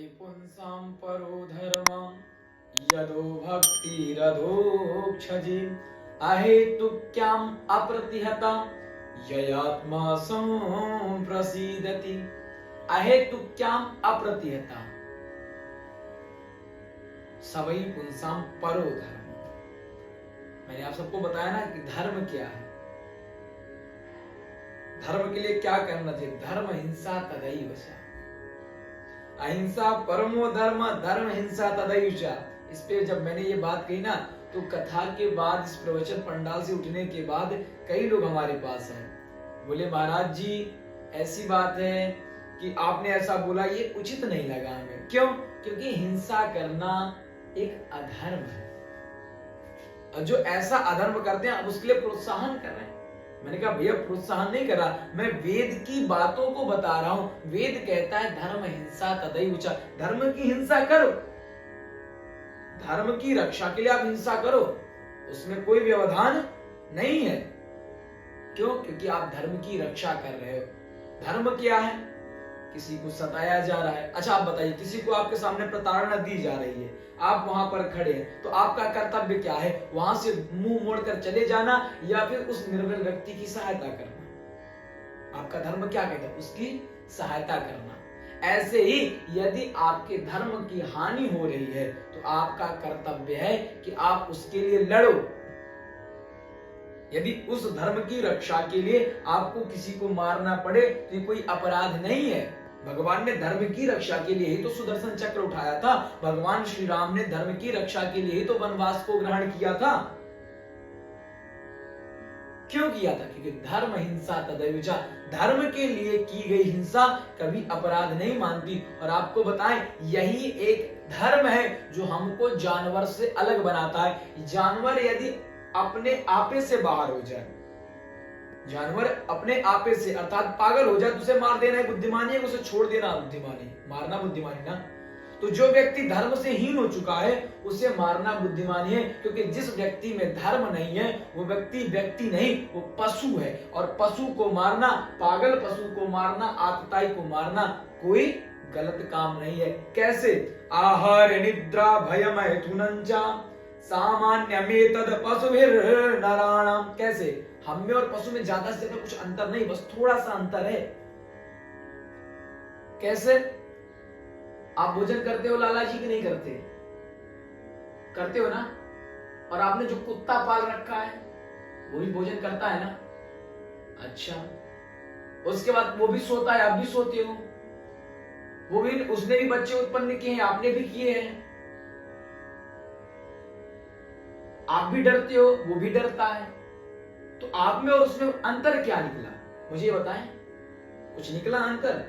पुंसां परो धर्मं यदो भक्तिरधोक्षजे अहेतुक्याम् अप्रतिहतं ययात्मा संप्रसीदति। अहेतुक्याम् अप्रतिहता सवै पुंसां परो धर्म। मैंने आप सबको बताया ना कि धर्म क्या है, धर्म के लिए क्या करना चाहिए। धर्म हिंसा तदैव च, अहिंसा परमो धर्म, धर्म हिंसा तदैव च। इस पे जब मैंने ये बात कही ना, तो कथा के बाद, इस प्रवचन पंडाल से उठने के बाद कई लोग हमारे पास आए, बोले महाराज जी ऐसी बात है कि आपने ऐसा बोला, ये उचित नहीं लगा हमें। क्यों? क्योंकि हिंसा करना एक अधर्म है, और जो ऐसा अधर्म करते हैं अब उसके लिए प्रोत्साहन कर रहे हैं। मैंने कहा भैया प्रोत्साहन नहीं कर रहा, मैं वेद की बातों को बता रहा हूं। वेद कहता है धर्म हिंसा तदैव च, धर्म की हिंसा करो, धर्म की रक्षा के लिए आप हिंसा करो, उसमें कोई व्यवधान नहीं है। क्यों? क्योंकि आप धर्म की रक्षा कर रहे हो। धर्म क्या है? किसी को सताया जा रहा है, अच्छा आप बताइए, किसी को आपके सामने प्रताड़ना दी जा रही है, आप वहां पर खड़े हैं, तो आपका कर्तव्य क्या है? वहां से मुंह मोड़कर चले जाना या फिर उस निर्बल व्यक्ति की सहायता करना। आपका धर्म क्या कहता है? उसकी सहायता करना। ऐसे ही यदि आपके धर्म की हानि हो रही है तो आपका कर्तव्य है कि आप उसके लिए लड़ो। यदि उस धर्म की रक्षा के लिए आपको किसी को मारना पड़े तो ये कोई अपराध नहीं है। भगवान ने धर्म की रक्षा के लिए ही तो सुदर्शन चक्र उठाया था, भगवान श्री राम ने धर्म की रक्षा के लिए ही तो वनवास को ग्रहण किया था। क्यों किया था? क्योंकि धर्म हिंसा तदैव च, धर्म के लिए की गई हिंसा कभी अपराध नहीं मानती। और आपको बताएं, यही एक धर्म है जो हमको जानवर से अलग बनाता है। जानवर यदि अपने आपे से बाहर हो जाए, जानवर अपने आपे से अर्थात पागल हो जाए तो उसे मार देना है बुद्धिमानी है, उसे छोड़ देना बुद्धिमानी, मारना बुद्धिमानी ना। तो जो व्यक्ति धर्म से हीन हो चुका है उसे मारना बुद्धिमानी है, क्योंकि जिस व्यक्ति में धर्म नहीं है वो व्यक्ति नहीं, वो पशु है। और पशु को मारना, पागल पशु को मारना, आतताई को मारना कोई गलत काम नहीं है। कैसे? आहार निद्रा भयम मैथुनंचा सामान्यमेतद पशुभिर्नराणाम। कैसे? हम में और पशु में ज्यादा से ज्यादा कुछ अंतर नहीं, बस थोड़ा सा अंतर है। कैसे? आप भोजन करते हो लाला जी की नहीं करते? करते हो ना। और आपने जो कुत्ता पाल रखा है वो भी भोजन करता है ना। अच्छा, उसके बाद वो भी सोता है, आप भी सोते हो, वो भी, उसने भी बच्चे उत्पन्न किए हैं, आपने भी किए हैं। आप भी डरते हो, वो भी डरता है। तो आप में और उसमें अंतर क्या निकला? मुझे बताएं, कुछ निकला अंतर?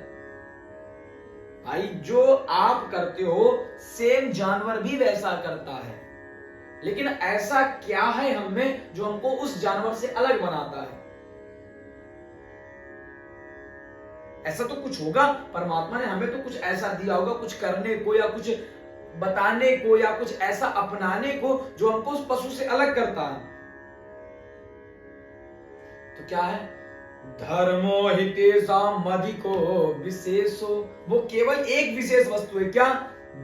भाई जो आप करते हो सेम जानवर भी वैसा करता है, लेकिन ऐसा क्या है हम में जो हमको उस जानवर से अलग बनाता है? ऐसा तो कुछ होगा, परमात्मा ने हमें तो कुछ ऐसा दिया होगा, कुछ करने को या कुछ बताने को या कुछ ऐसा अपनाने को जो हमको उस पशु से अलग करता है। तो क्या है? धर्मो हितेषाम् अधिको विशेषो, वो केवल एक विशेष वस्तु है। क्या?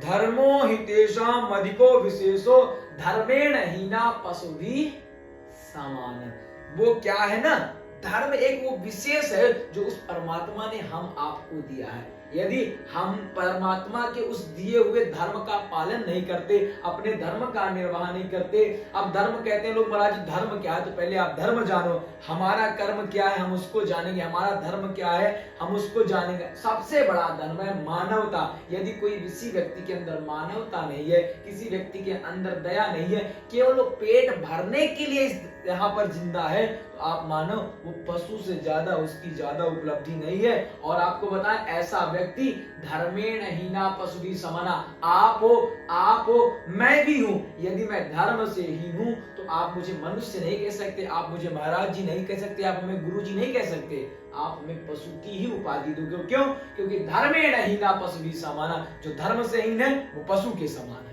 धर्मो हितेषाम् अधिको विशेषो धर्मेण हीना पशुभिः समान। वो क्या है ना, धर्म एक वो विशेष है जो उस परमात्मा ने हम आपको दिया है। यदि हम परमात्मा के उस दिए हुए धर्म का पालन नहीं करते, अपने धर्म का निर्वाह नहीं करते। अब धर्म कहते हैं लोग, महाराज धर्म क्या है? तो पहले आप धर्म जानो, हमारा कर्म क्या है हम उसको जानेंगे, हमारा धर्म क्या है हम उसको जानेंगे। सबसे बड़ा धर्म है मानवता। यदि कोई किसी व्यक्ति के अंदर मानवता नहीं है, किसी व्यक्ति के अंदर दया नहीं है, केवल वो पेट भरने के लिए यहाँ पर जिंदा है, तो आप मानो वो पशु से ज्यादा, उसकी ज्यादा उपलब्धि नहीं है। और आपको बताएं, ऐसा व्यक्ति धर्मेण हीना पशुभिः समाना। आप हो, मैं भी हूं। यदि मैं धर्म से हीन हूं तो आप मुझे मनुष्य नहीं कह सकते, आप मुझे महाराज जी नहीं कह सकते, आप हमें गुरु जी नहीं कह सकते, आप हमें पशु की ही उपाधि दोगे। क्यों? क्योंकि धर्मेण हीना पशुभिः समाना, जो धर्म से हीन है वो पशु के समान है।